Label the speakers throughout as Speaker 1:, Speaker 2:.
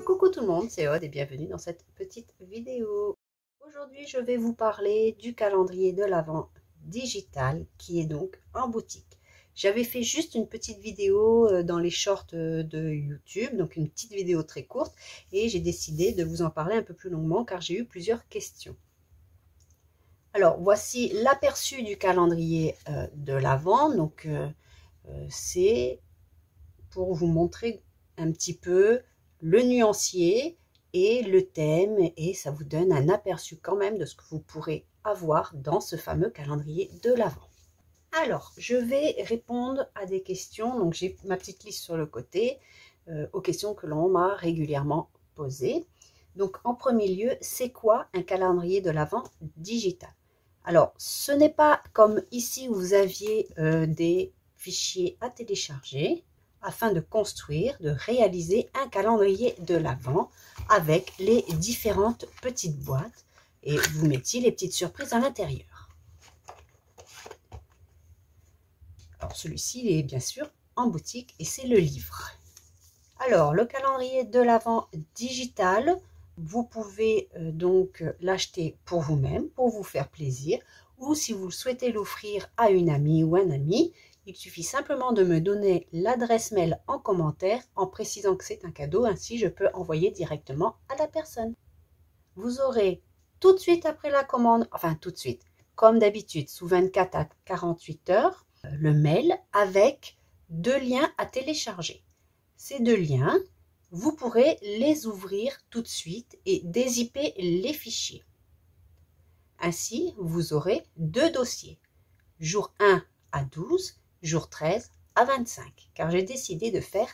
Speaker 1: Coucou tout le monde, c'est Aude et bienvenue dans cette petite vidéo. Aujourd'hui, je vais vous parler du calendrier de l'Avent digital qui est donc en boutique. J'avais fait juste une petite vidéo dans les shorts de YouTube, donc une petite vidéo très courte, et j'ai décidé de vous en parler un peu plus longuement car j'ai eu plusieurs questions. Alors, voici l'aperçu du calendrier de l'Avent. Donc, c'est pour vous montrer un petit peu le nuancier et le thème, et ça vous donne un aperçu quand même de ce que vous pourrez avoir dans ce fameux calendrier de l'Avent. Alors, je vais répondre à des questions, donc j'ai ma petite liste sur le côté, aux questions que l'on m'a régulièrement posées. Donc, en premier lieu, c'est quoi un calendrier de l'Avent digital? Alors, ce n'est pas comme ici où vous aviez des fichiers à télécharger afin de construire, de réaliser un calendrier de l'Avent avec les différentes petites boîtes et vous mettiez les petites surprises à l'intérieur. Alors, celui-ci, il est bien sûr en boutique et c'est le livre. Alors, le calendrier de l'Avent digital, vous pouvez donc l'acheter pour vous-même, pour vous faire plaisir, ou si vous souhaitez l'offrir à une amie ou un ami, il suffit simplement de me donner l'adresse mail en commentaire en précisant que c'est un cadeau, ainsi je peux envoyer directement à la personne. Vous aurez tout de suite après la commande, enfin tout de suite, comme d'habitude, sous 24 à 48 heures, le mail avec 2 liens à télécharger. Ces 2 liens, vous pourrez les ouvrir tout de suite et dézipper les fichiers. Ainsi, vous aurez 2 dossiers, jour 1 à 12, jour 13 à 25, car j'ai décidé de faire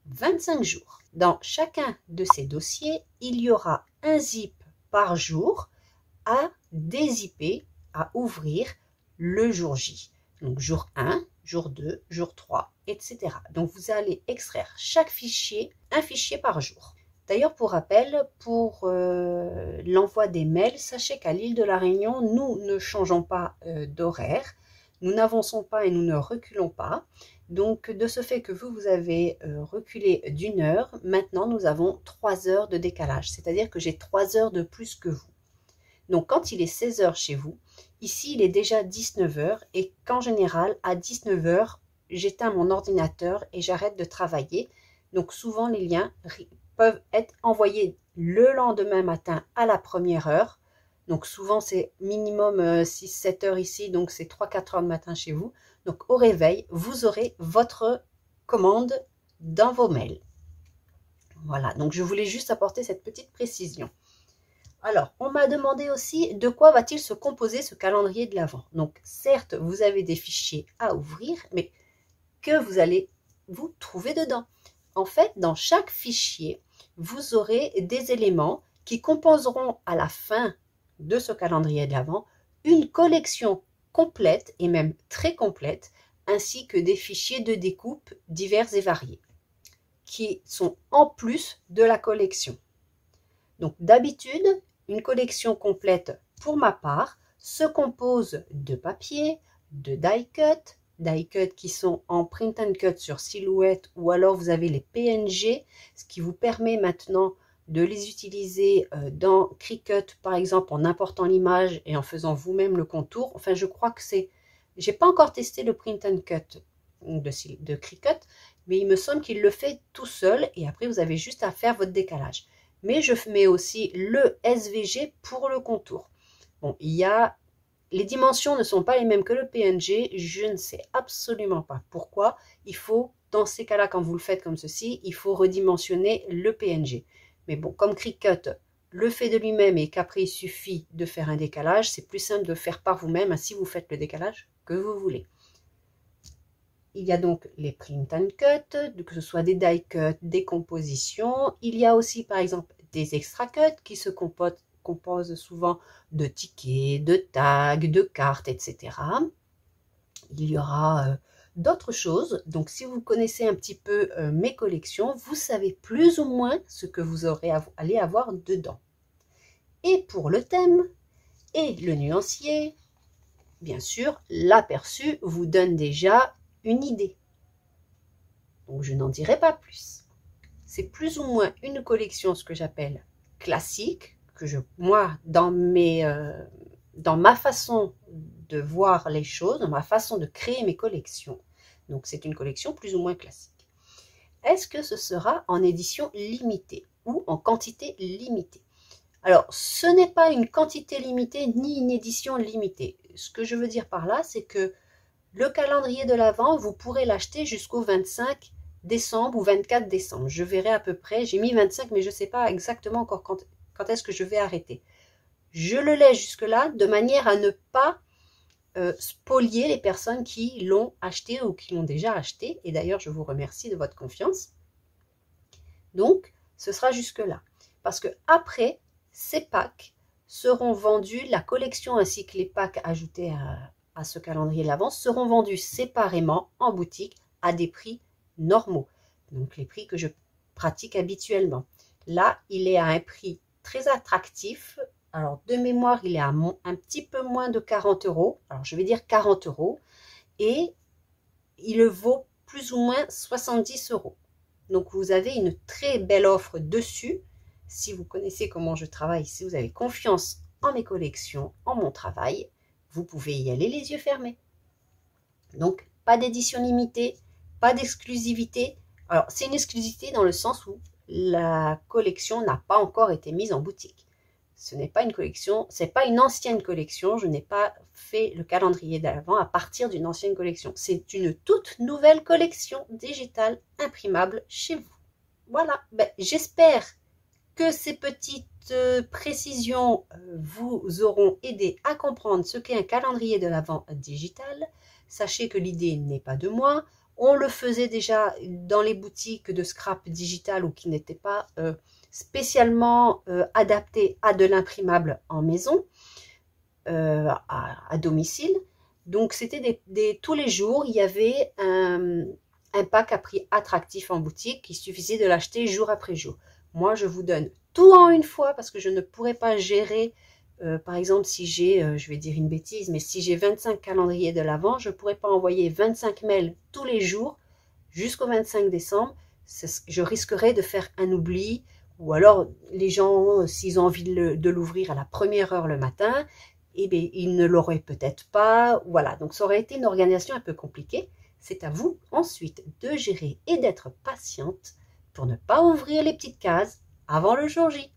Speaker 1: 25 jours. Dans chacun de ces dossiers, il y aura un zip par jour à dézipper, à ouvrir le jour J. Donc jour 1, jour 2, jour 3, etc. Donc vous allez extraire chaque fichier, un fichier par jour. D'ailleurs, pour rappel, pour l'envoi des mails, sachez qu'à l'île de la Réunion, nous ne changeons pas d'horaire, nous n'avançons pas et nous ne reculons pas. Donc, de ce fait que vous avez reculé d'1 heure, maintenant nous avons 3 heures de décalage, c'est-à-dire que j'ai 3 heures de plus que vous. Donc, quand il est 16 heures chez vous, ici, il est déjà 19 heures et qu'en général, à 19 heures, j'éteins mon ordinateur et j'arrête de travailler. Donc, souvent, les liens peuvent être envoyés le lendemain matin à la première heure. Donc, souvent, c'est minimum 6-7 heures ici, donc c'est 3-4 heures le matin chez vous. Donc, au réveil, vous aurez votre commande dans vos mails. Voilà, donc je voulais juste apporter cette petite précision. Alors, on m'a demandé aussi de quoi va-t-il se composer ce calendrier de l'Avent. Donc, certes, vous avez des fichiers à ouvrir, mais que vous allez vous trouver dedans. En fait, dans chaque fichier, vous aurez des éléments qui composeront à la fin de ce calendrier de l'Avent une collection complète et même très complète, ainsi que des fichiers de découpe divers et variés, qui sont en plus de la collection. Donc, d'habitude, une collection complète, pour ma part, se compose de papier, de die cut qui sont en print and cut sur Silhouette, ou alors vous avez les PNG, ce qui vous permet maintenant de les utiliser dans Cricut, par exemple, en important l'image et en faisant vous-même le contour. Enfin, je crois que c'est... J'ai pas encore testé le print and cut de Cricut, mais il me semble qu'il le fait tout seul, et après, vous avez juste à faire votre décalage. Mais je mets aussi le SVG pour le contour. Bon, les dimensions ne sont pas les mêmes que le PNG, je ne sais absolument pas pourquoi. Il faut, dans ces cas-là, quand vous le faites comme ceci, il faut redimensionner le PNG. Mais bon, comme Cricut le fait de lui-même et qu'après il suffit de faire un décalage, c'est plus simple de le faire par vous-même, ainsi vous faites le décalage que vous voulez. Il y a donc les print and cut, que ce soit des die cut, des compositions. Il y a aussi par exemple des extra cut qui se composent souvent de tickets, de tags, de cartes, etc. Il y aura d'autres choses. Donc si vous connaissez un petit peu mes collections, vous savez plus ou moins ce que vous allez avoir dedans. Et pour le thème et le nuancier, bien sûr, l'aperçu vous donne déjà une idée. Donc, je n'en dirai pas plus. c'est plus ou moins une collection, ce que j'appelle classique, que moi, dans ma façon de voir les choses, dans ma façon de créer mes collections. Donc, c'est une collection plus ou moins classique. Est-ce que ce sera en édition limitée ou en quantité limitée? Alors, ce n'est pas une quantité limitée ni une édition limitée. Ce que je veux dire par là, c'est que le calendrier de l'Avent, vous pourrez l'acheter jusqu'au 25 décembre ou 24 décembre. Je verrai à peu près, j'ai mis 25, mais je ne sais pas exactement encore quand est-ce que je vais arrêter. Je le laisse jusque-là de manière à ne pas spolier les personnes qui l'ont acheté ou qui l'ont déjà acheté. Et d'ailleurs, je vous remercie de votre confiance. Donc, ce sera jusque-là. Parce que après, ces packs seront vendus, la collection ainsi que les packs ajoutés à ce calendrier de l'Avent seront vendus séparément en boutique à des prix normaux. Donc, les prix que je pratique habituellement. Là, il est à un prix très attractif. Alors, de mémoire, il est à un petit peu moins de 40 €. Alors, je vais dire 40 €. Et il vaut plus ou moins 70 €. Donc, vous avez une très belle offre dessus. Si vous connaissez comment je travaille, si vous avez confiance en mes collections, en mon travail, vous pouvez y aller les yeux fermés. Donc, pas d'édition limitée, pas d'exclusivité. Alors, c'est une exclusivité dans le sens où la collection n'a pas encore été mise en boutique. Ce n'est pas une collection, c'est pas une ancienne collection. Je n'ai pas fait le calendrier d'Avent à partir d'une ancienne collection. C'est une toute nouvelle collection digitale imprimable chez vous. Voilà, j'espère que ces petites précisions vous auront aidé à comprendre ce qu'est un calendrier de l'Avent digital. Sachez que l'idée n'est pas de moi. On le faisait déjà dans les boutiques de scrap digital ou qui n'étaient pas spécialement adapté à de l'imprimable en maison, à domicile. Donc, c'était tous les jours, il y avait un pack à prix attractif en boutique. Il suffisait de l'acheter jour après jour. Moi, je vous donne tout en une fois parce que je ne pourrais pas gérer, par exemple, si j'ai, je vais dire une bêtise, mais si j'ai 25 calendriers de l'Avent, je ne pourrais pas envoyer 25 mails tous les jours jusqu'au 25 décembre. Je risquerais de faire un oubli. Ou alors, les gens, s'ils ont envie de l'ouvrir à la première heure le matin, eh bien, ils ne l'auraient peut-être pas. Voilà, donc ça aurait été une organisation un peu compliquée. C'est à vous ensuite de gérer et d'être patiente pour ne pas ouvrir les petites cases avant le jour J.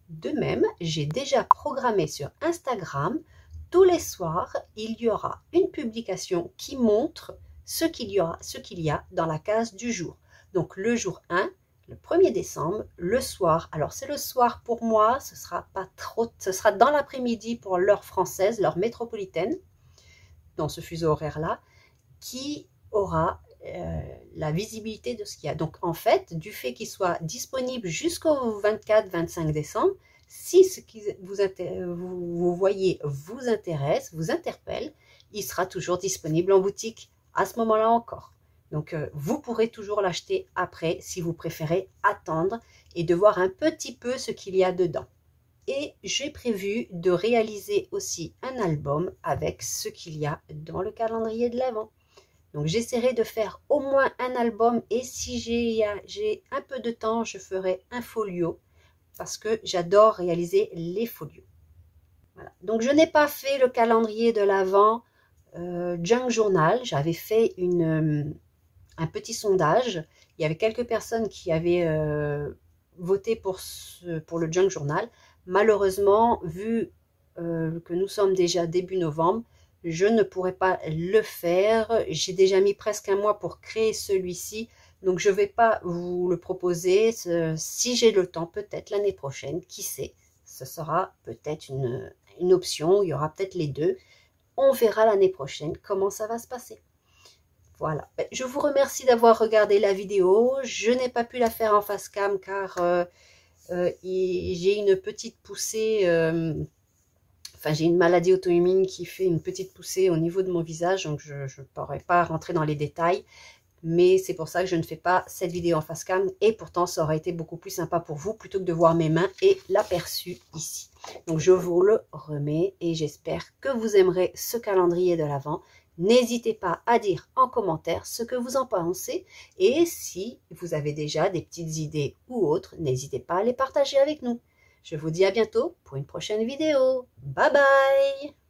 Speaker 1: De même, j'ai déjà programmé sur Instagram, tous les soirs, il y aura une publication qui montre ce qu'il y a dans la case du jour. Donc, le jour 1, le 1er décembre, le soir. Alors, c'est le soir pour moi, ce sera pas trop, ce sera dans l'après-midi pour l'heure française, l'heure métropolitaine, dans ce fuseau horaire-là, qui aura la visibilité de ce qu'il y a. Donc, en fait, du fait qu'il soit disponible jusqu'au 24-25 décembre, si ce que vous voyez vous intéresse, vous interpelle, il sera toujours disponible en boutique à ce moment-là encore. Donc, vous pourrez toujours l'acheter après si vous préférez attendre et de voir un petit peu ce qu'il y a dedans. Et j'ai prévu de réaliser aussi un album avec ce qu'il y a dans le calendrier de l'Avent. Donc, j'essaierai de faire au moins un album et si j'ai un peu de temps, je ferai un folio parce que j'adore réaliser les folios. Voilà. Donc, je n'ai pas fait le calendrier de l'Avent Junk Journal. J'avais fait un petit sondage. Il y avait quelques personnes qui avaient voté pour le Junk Journal. Malheureusement, vu que nous sommes déjà début novembre, je ne pourrai pas le faire. J'ai déjà mis presque un mois pour créer celui-ci. Donc, je ne vais pas vous le proposer. Si j'ai le temps, peut-être l'année prochaine, qui sait, ce sera peut-être une option. Il y aura peut-être les deux. On verra l'année prochaine comment ça va se passer. Voilà. Je vous remercie d'avoir regardé la vidéo. Je n'ai pas pu la faire en face cam car j'ai une petite poussée... Enfin, j'ai une maladie auto-immune qui fait une petite poussée au niveau de mon visage, donc je ne pourrais pas rentrer dans les détails. Mais c'est pour ça que je ne fais pas cette vidéo en face cam. Et pourtant, ça aurait été beaucoup plus sympa pour vous plutôt que de voir mes mains et l'aperçu ici. Donc, je vous le remets et j'espère que vous aimerez ce calendrier de l'Avent N'hésitez pas à dire en commentaire ce que vous en pensez et si vous avez déjà des petites idées ou autres, n'hésitez pas à les partager avec nous. Je vous dis à bientôt pour une prochaine vidéo. Bye bye!